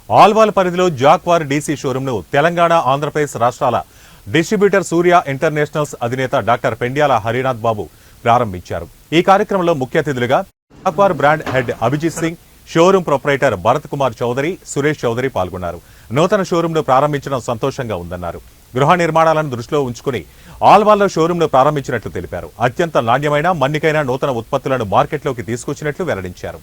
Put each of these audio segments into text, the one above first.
ఆల్వాల్ పరిధిలో జాక్వార్ డీసీ షోరూంను తెలంగాణ, ఆంధ్రప్రదేశ్ రాష్ట్రాల డిస్ట్రిబ్యూటర్ సూర్య ఇంటర్నేషనల్స్ అధినేత డాక్టర్ పెండ్యాల హరినాథ్ బాబు ప్రారంభించారు. ఈ కార్యక్రమంలో ముఖ్య అతిథులుగా Jaquar brand head Abhijit Singh, showroom proprietor Bharat Kumar Chowdary, Suresh Chowdary పాల్గొన్నారు. నూతన షోరూంను ప్రారంభించడం సంతోషంగా ఉందన్నారు. గృహ నిర్మాణాలను దృష్టిలో ఉంచుకుని ఆల్వాల్లో షోరూంను ప్రారంభించినట్లు తెలిపారు. అత్యంత నాణ్యమైన, మన్నికైన నూతన ఉత్పత్తులను మార్కెట్లోకి తీసుకొచ్చినట్లు వెల్లడించారు.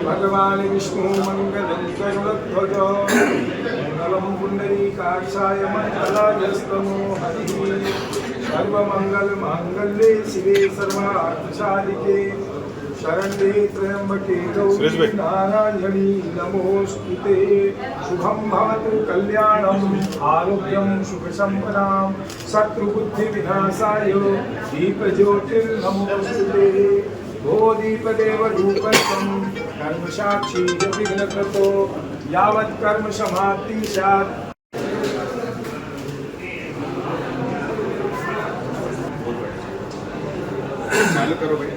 भगवान विष्णु मंगलम करुणध्वज मंगलम पुंडरीकाक्षाय मंगलाजस्तमो हरि सर्वमंगल मांगल्ये शिवे सर्वार्थसाधिके शरण्ये त्र्यंबके गौरी नारायणी नमोस्तुते शुभं भवतु कल्याणं आरोग्यं सुखसंपदां शत्रुबुद्धिविनाशाय दीपज्योतिर्नमोस्तुते ओ दीपदेव रूपस्थं कर्मसाक्षी विघ्नकृतो यावत् कर्म समाप्ति स्यात्। चालू करो भाई।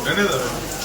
धन्यवाद।